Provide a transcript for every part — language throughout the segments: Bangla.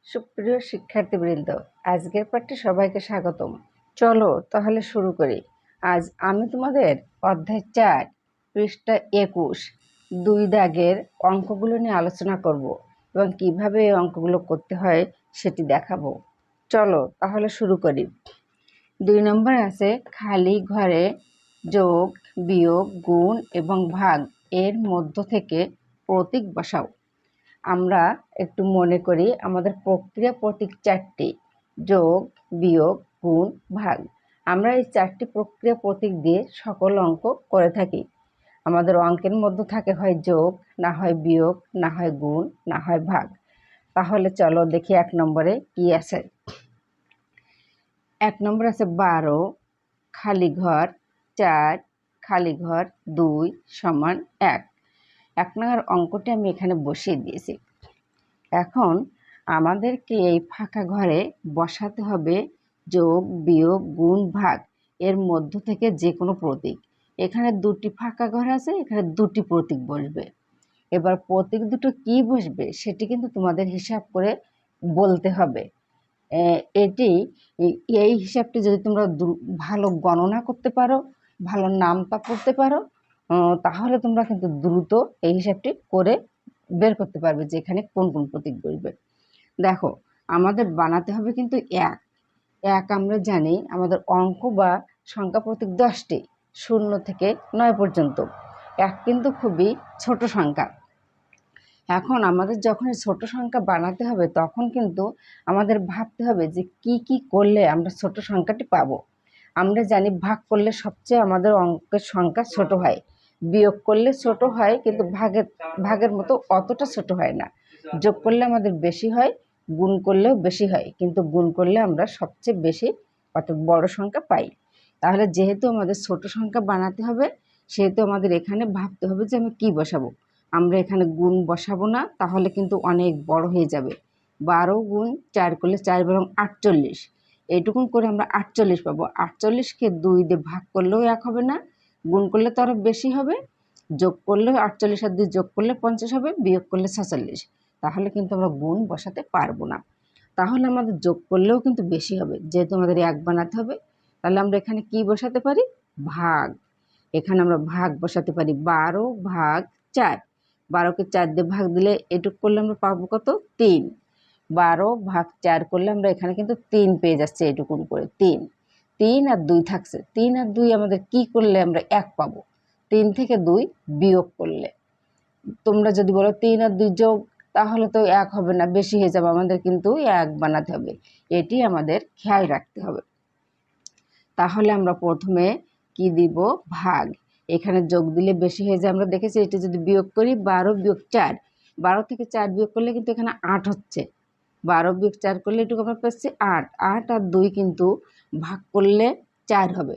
সুপ্রিয় শিক্ষার্থীবৃন্দ, আজকের পাঠে সবাইকে স্বাগতম। চলো তাহলে শুরু করি। আজ আমি তোমাদের অধ্যায় 4 পৃষ্ঠা 21 2 দাগের অঙ্কগুলো নিয়ে আলোচনা করব এবং কিভাবে এই অঙ্কগুলো করতে হয় সেটি দেখাবো। চলো তাহলে শুরু করি। 2 নম্বর আছে খালি ঘরে যোগ, বিয়োগ, গুণ এবং ভাগ এর মধ্য থেকে প্রতীক বসাও। আমরা একটু মনে করি আমাদের প্রক্রিয়া প্রতীক 4টি: যোগ, বিয়োগ, গুণ, ভাগ। আমরা এই 4টি প্রক্রিয়া প্রতীক দিয়ে সকল অঙ্ক করে থাকি। আমাদের অঙ্কের মধ্যে থাকে হয় যোগ, না হয় বিয়োগ, না হয় গুণ, না হয় ভাগ। তাহলে চলো দেখি 1 নম্বরে কি আছে। 1 নম্বর আছে 12 খালি ঘর 4 খালি ঘর 2 সমান 1। 1 নম্বর অঙ্কটি আমি এখানে বসিয়ে দিয়েছি। এখন আমাদেরকে এই ফাঁকা ঘরে বসাতে হবে যোগ, বিয়োগ, গুণ, ভাগ এর মধ্য থেকে যে কোনো প্রতীক। এখানে 2টি ফাঁকা ঘর আছে, এখানে 2টি প্রতীক বসবে। এবার প্রতীক দুটো কি বসবে সেটি কিন্তু তোমাদের হিসাব করে বলতে হবে। এই হিসাবটি যদি তোমরা ভালো গণনা করতে পারো, ভালো নামতা পড়তে পারো, তাহলে তোমরা কিন্তু দ্রুত এই হিসাবটি করে বের করতে পারবে যে এখানে কোন কোন প্রতীক বসবে। দেখো, আমাদের বানাতে হবে কিন্তু এক আমরা জানি আমাদের অঙ্ক বা সংখ্যা প্রতীক 10টি, 0 থেকে 9 পর্যন্ত। 1 কিন্তু খুবই ছোট সংখ্যা। এখন আমাদের যখন ছোট সংখ্যা বানাতে হবে তখন কিন্তু আমাদের ভাবতে হবে যে কি কি করলে আমরা ছোট সংখ্যাটি পাবো। আমরা জানি ভাগ করলে সবচেয়ে আমাদের অঙ্কের সংখ্যা ছোট হয়, বিয়োগ করলে ছোট হয় কিন্তু ভাগের মতো অতটা ছোট হয় না, যোগ করলে আমাদের বেশি হয়, গুণ করলেও বেশি হয়, কিন্তু গুণ করলে আমরা সবচেয়ে বেশি অর্থাৎ বড় সংখ্যা পাই। তাহলে যেহেতু আমাদের ছোট সংখ্যা বানাতে হবে সেহেতু আমাদের এখানে ভাবতে হবে যে আমি কি বসাবো। আমরা এখানে গুণ বসাবো না, তাহলে কিন্তু অনেক বড় হয়ে যাবে। 12 গুণ 4 করলে 4 বরং 48, এইটুকুন করে আমরা 48 পাবো। 48কে 2 দিয়ে ভাগ করলেও 1 হবে না, গুণ করলে তো আরো বেশি হবে, যোগ করলেও 48 আর 2 যোগ করলে 50 হবে, বিয়োগ করলে 46। তাহলে কিন্তু আমরা গুণ বসাতে পারবো না। তাহলে আমাদের যোগ করলেও কিন্তু বেশি হবে, যেহেতু আমাদের 1 বানাতে হবে। তাহলে আমরা এখানে কি বসাতে পারি? ভাগ। এখানে আমরা ভাগ বসাতে পারি 12 ভাগ 4। 12কে 4 দিয়ে ভাগ দিলে এটুক করলে আমরা পাবো কত? 3। 12 ভাগ 4 করলে আমরা এখানে কিন্তু 3 পেয়ে যাচ্ছে, এটুকুন করে 3। 3 আর 2 থাকছে, 3 আর 2 আমাদের কি করলে আমরা 1 পাবো? 3 থেকে 2 বিয়োগ করলে। তোমরা যদি বলো 3 আর 2 যোগ, তাহলে তো 1 হবে না, বেশি হয়ে যাবে, আমাদের কিন্তু 1 বানাতে হবে। এটি আমাদের খেয়াল রাখতে হবে। তাহলে আমরা প্রথমে কি দিব? ভাগ। এখানে যোগ দিলে বেশি হয়ে যায়, আমরা দেখেছি। এটা যদি বিয়োগ করি 12 বিয়োগ 4, 12 থেকে 4 বিয়োগ করলে কিন্তু এখানে 8 হচ্ছে। 12 বিয়োগ 4 করলে এটুকু আমরা পাচ্ছি 8। 8 আর 2 কিন্তু ভাগ করলে 4 হবে,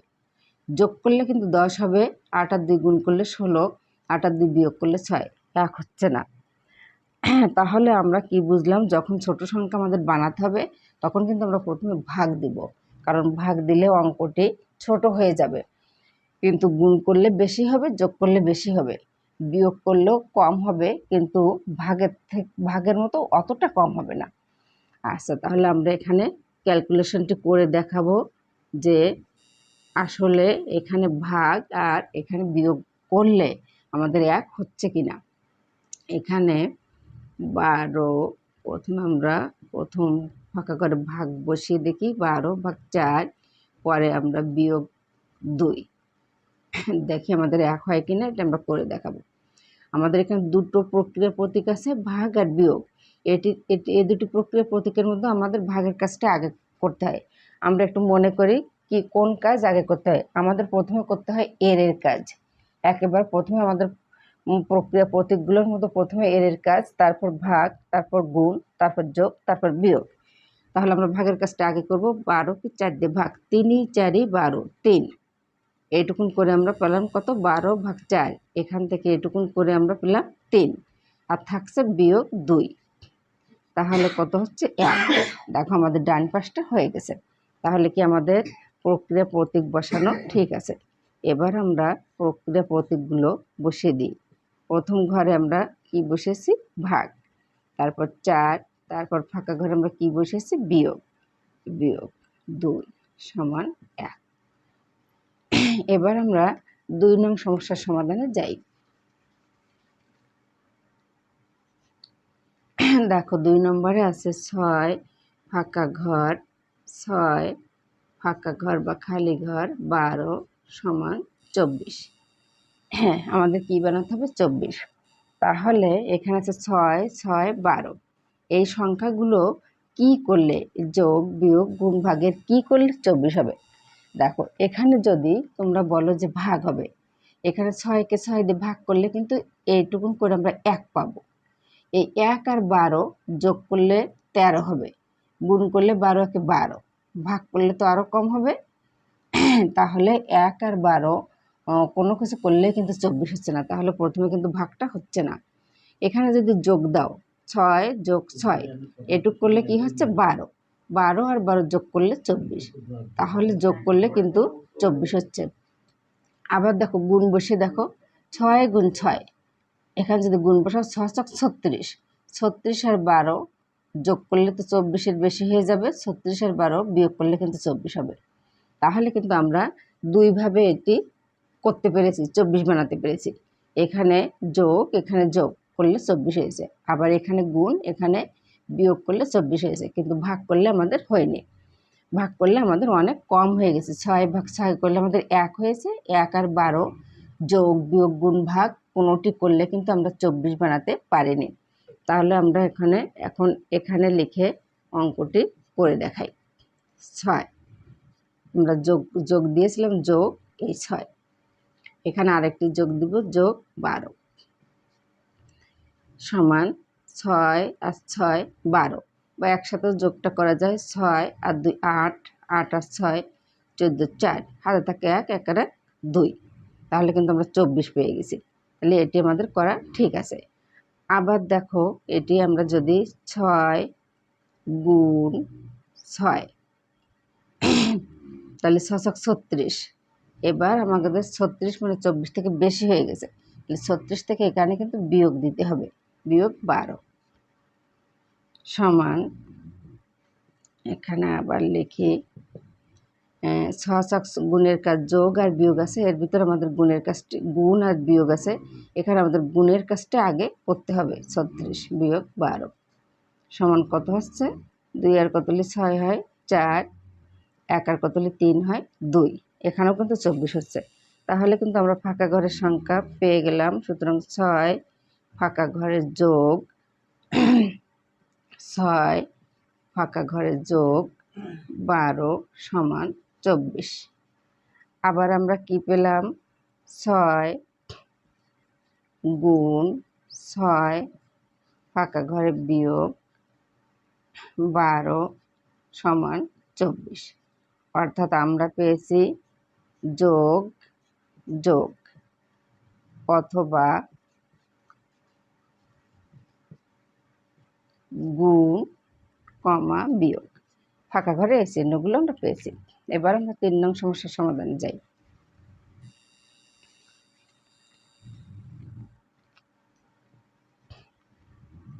যোগ করলে কিন্তু 10 হবে। 8 আর 2 গুণ করলে 16, 8 আর 2 বিয়োগ করলে 6, 1 হচ্ছে না। তাহলে আমরা কি বুঝলাম? যখন ছোট সংখ্যা আমাদের বানাতে হবে তখন কিন্তু আমরা প্রথমে ভাগ দিব, কারণ ভাগ দিলে অঙ্কটি ছোট হয়ে যাবে। কিন্তু গুণ করলে বেশি হবে, যোগ করলে বেশি হবে, বিয়োগ করলেও কম হবে, কিন্তু ভাগের মতো অতটা কম হবে না। আচ্ছা, তাহলে আমরা এখানে ক্যালকুলেশনটি করে দেখাবো যে আসলে এখানে ভাগ আর এখানে বিয়োগ করলে আমাদের 1 হচ্ছে কিনা। এখানে 12, প্রথমে আমরা ফাঁকা করে ভাগ বসিয়ে দেখি। 12 ভাগ 4, পরে আমরা বিয়োগ 2 দেখি আমাদের 1 হয় কিনা, এটা আমরা করে দেখাবো। আমাদের এখানে দুটো প্রক্রিয়া প্রতীক আছে, ভাগ আর বিয়োগ। এই দুটি প্রক্রিয়া প্রতীকের মধ্যে আমাদের ভাগের কাজটা আগে করতে হয়। আমরা একটু মনে করি কি কোন কাজ আগে করতে হয়। আমাদের প্রথমে করতে হয় এর কাজ। একেবারে প্রথমে আমাদের প্রক্রিয়া প্রতীকগুলোর মধ্যে প্রথমে এর কাজ, তারপর ভাগ, তারপর গুণ, তারপর যোগ, তারপর বিয়োগ। তাহলে আমরা ভাগের কাজটা আগে করব। 12কে 4 দিয়ে ভাগ, 3 4 12, 3। এইটুকুন করে আমরা পেলাম কত? 12 ভাগ 4। এখান থেকে এটুকুন করে আমরা পেলাম 3, আর থাকছে বিয়োগ 2। তাহলে কত হচ্ছে? 1। দেখো আমাদের ডান পাশটা হয়ে গেছে। তাহলে কি আমাদের প্রক্রিয়া প্রতীক বসানো ঠিক আছে? এবার আমরা প্রক্রিয়া প্রতীকগুলো বসিয়ে দিই। প্রথম ঘরে আমরা কি বসেছি? ভাগ, তারপর 4, তারপর ফাঁকা ঘরে আমরা কি বসেছি, বিয়োগ। বিয়োগ 2 সমান 1। এবার আমরা 2 নং সমস্যার সমাধানে যাই। দেখো 2 নম্বরে আছে 6 ফাঁকা ঘর 6 ফাঁকা ঘর বা খালি ঘর 12 সমান 24। হ্যাঁ, আমাদের কি বানাতে হবে, 24। তাহলে এখানে আছে 6 6 12। এই সংখ্যাগুলো কি করলে, যোগ বিয়োগ গুণ ভাগের কি করলে 24 হবে। দেখো এখানে যদি তোমরা বলো যে ভাগ হবে, এখানে 6কে 6 দিয়ে ভাগ করলে কিন্তু এইটুকুন করে আমরা 1 পাবো। এই 1 আর 12 যোগ করলে 13 হবে, গুণ করলে 12 কে 12, ভাগ করলে তো আরো কম হবে। তাহলে 1 আর 12 কোনো কিছু করলে কিন্তু 24 হচ্ছে না, তাহলে প্রথমে কিন্তু ভাগটা হচ্ছে না। এখানে যদি যোগ দাও 6 যোগ 6 এটুক করলে কি হচ্ছে 12, 12 আর 12 যোগ করলে 24, তাহলে যোগ করলে কিন্তু 24 হচ্ছে। আবার দেখো গুণ বসে দেখো 6 গুণ 6, এখানে যদি গুণ বসাও 6 6 36, 36 আর 12 যোগ করলে তো 24-এর বেশি হয়ে যাবে, 36 আর 12 বিয়োগ করলে কিন্তু 24 হবে। তাহলে কিন্তু আমরা দুইভাবে এটি করতে পেরেছি, 24 বানাতে পেরেছি। এখানে যোগ করলে 24 হয়েছে, আবার এখানে গুণ এখানে বিয়োগ করলে 24 হয়েছে, কিন্তু ভাগ করলে আমাদের হয়নি। ভাগ করলে আমাদের অনেক কম হয়ে গেছে, 6 ভাগ 6 করলে আমাদের 1 হয়েছে। 1 আর 12 যোগ বিয়োগ গুণ ভাগ কোনোটি করলে কিন্তু আমরা 24 বানাতে পারিনি। তাহলে আমরা এখন এখানে লিখে অঙ্কটি করে দেখাই। 6 আমরা যোগ দিয়েছিলাম, যোগ এই 6, এখানে আরেকটি যোগ দিব, যোগ 12 সমান 6 আর 6 12, বা একসাথে যোগটা করা যায়। 6 আর 2 8, 8 আর 6 14, 4 হাতে থাকে 1, 1 আর 2, তাহলে কিন্তু আমরা 24 পেয়ে গেছি। তাহলে এটি আমাদের করা ঠিক আছে। আবার দেখো এটি আমরা যদি 6 গুণ 6, তাহলে 6 6 36, এবার আমাদের 36 মানে 24 থেকে বেশি হয়ে গেছে, তাহলে 36 থেকে এখানে কিন্তু বিয়োগ দিতে হবে, বিয়োগ 12 সমান, এখানে আবার লিখি 6 6 গুণের কাজ, যোগ আর বিয়োগ আছে, এর ভিতরে আমাদের গুণের কাজটি, গুণ আর বিয়োগ আছে, এখানে আমাদের গুণের কাজটা আগে করতে হবে। 36 বিয়োগ 12 সমান কত হচ্ছে, 2 আর কতলি 6 হয় 4, 1 আর কতলি 3 হয় 2, এখানেও কিন্তু 24 হচ্ছে। তাহলে কিন্তু আমরা ফাঁকা ঘরের সংখ্যা পেয়ে গেলাম। সুতরাং 6 ফাঁকা ঘরের যোগ 6 ফাঁকা ঘরের যোগ 12 সমান 24। আবার আমরা কি পেলাম, 6 গুণ 6 ফাঁকা ঘরে বিয়োগ 12 সমান 24, অর্থাৎ আমরা পেয়েছি যোগ যোগ অথবা গুণ কমা বিয়োগ, ফাঁকা ঘরে এই চিহ্নগুলো আমরা পেয়েছি। এবার আমরা 3 নং সমস্যার সমাধানে যাই।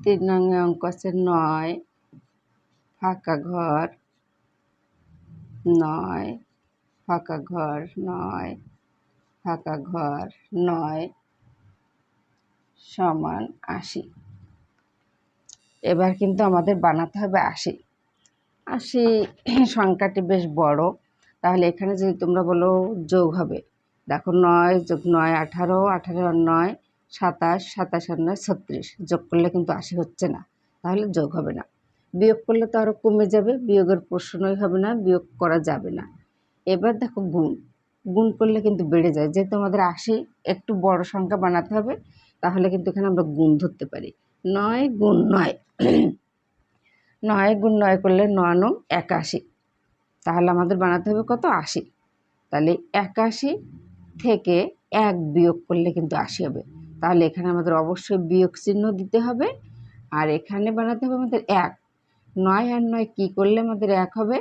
3 নং অঙ্ক আছে 9 ফাঁকা ঘর 9 ফাঁকা ঘর 9 ফাঁকা ঘর 9 সমান 80। এবার কিন্তু আমাদের বানাতে হবে 80। 80 সংখ্যাটি বেশ বড়, তাহলে এখানে যদি তোমরা বলো যোগ হবে, দেখো 9 যোগ 9 18, 18 আর 9 27, 27 আর 9 36, যোগ করলে কিন্তু 80 হচ্ছে না, তাহলে যোগ হবে না। বিয়োগ করলে তো আরও কমে যাবে, বিয়োগের প্রশ্নই হবে না, বিয়োগ করা যাবে না। এবার দেখো গুণ করলে কিন্তু বেড়ে যায়, যেহেতু আমাদের 80 একটু বড় সংখ্যা বানাতে হবে, তাহলে কিন্তু এখানে আমরা গুণ ধরতে পারি। 9 গুণ 9, 9 গুণ 9 করলে 9 9 81, তাহলে আমাদের বানাতে হবে কত, 80। তাহলে 81 থেকে 1 বিয়োগ করলে কিন্তু 80 হবে, তাহলে এখানে আমাদের অবশ্যই বিয়োগ চিহ্ন দিতে হবে, আর এখানে বানাতে হবে আমাদের 1। 9 আর 9 কী করলে আমাদের 1 হবে,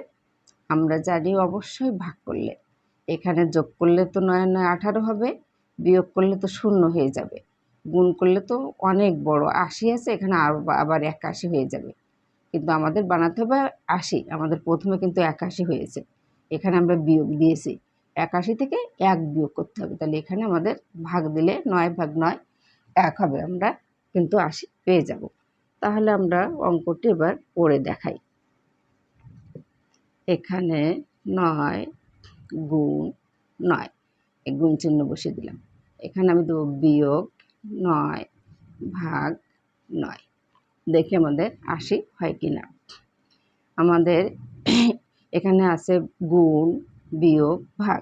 আমরা জানি অবশ্যই ভাগ করলে। এখানে যোগ করলে তো 9 আর 9 18 হবে, বিয়োগ করলে তো 0 হয়ে যাবে, গুণ করলে তো অনেক বড় 80 আছে, এখানে আবার 81 হয়ে যাবে, কিন্তু আমাদের বানাতে হবে 80। আমাদের প্রথমে কিন্তু 81 হয়েছে, এখানে আমরা বিয়োগ দিয়েছি। 81 থেকে 1 বিয়োগ করতে হবে, তাহলে এখানে আমাদের ভাগ দিলে 9 ভাগ 9 1 হবে, আমরা কিন্তু 80 পেয়ে যাব। তাহলে আমরা অঙ্কটি এবার পড়ে দেখাই। এখানে 9 গুণ 9, এই গুণ চিহ্ন বসিয়ে দিলাম। এখানে আমি দেবো বিয়োগ 9 ভাগ 9, দেখি আমাদের 80 হয় কিনা। আমাদের এখানে আছে গুণ, বিয়োগ, ভাগ।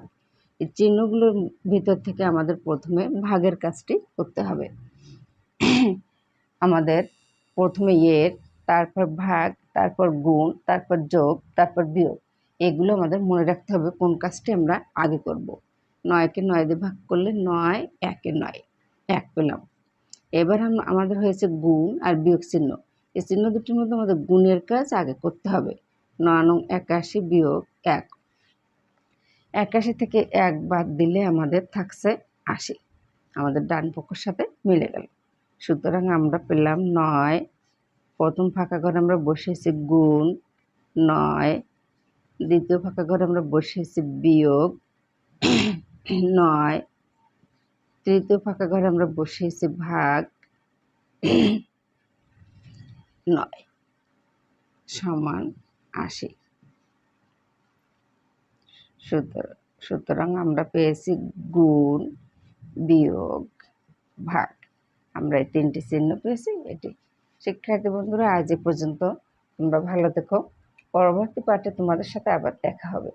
এই চিহ্নগুলোর ভিতর থেকে আমাদের প্রথমে ভাগের কাজটি করতে হবে। আমাদের প্রথমে এর, তারপর ভাগ, তারপর গুণ, তারপর যোগ, তারপর বিয়োগ, এগুলো আমাদের মনে রাখতে হবে কোন কাজটি আমরা আগে করব। 9কে 9 দিয়ে ভাগ করলে 9, 1-এ 9, 1 পেলাম। এবার আমাদের হয়েছে গুণ আর বিয়োগ চিহ্ন, এই চিহ্ন দুটির মধ্যে আমাদের গুণের কাজ আগে করতে হবে। 9 নং 81 বিয়োগ 1, 81 থেকে 1 বাদ দিলে আমাদের থাকছে 80, আমাদের ডান পক্ষের সাথে মিলে গেল। সুতরাং আমরা পেলাম 9, প্রথম ফাঁকা ঘরে আমরা বসিয়েছি গুণ 9, দ্বিতীয় ফাঁকা ঘরে আমরা বসিয়েছি বিয়োগ 9, তৃতীয় ফাঁকা ঘরে আমরা বসিয়েছি ভাগ 9 সমান 80। সুতরাং আমরা পেয়েছি গুণ, বিয়োগ, ভাগ, আমরা এই 3টি চিহ্ন পেয়েছি। এটি শিক্ষার্থী বন্ধুরা, আজ এ পর্যন্ত। তোমরা ভালো থেকো, পরবর্তী পাঠে তোমাদের সাথে আবার দেখা হবে।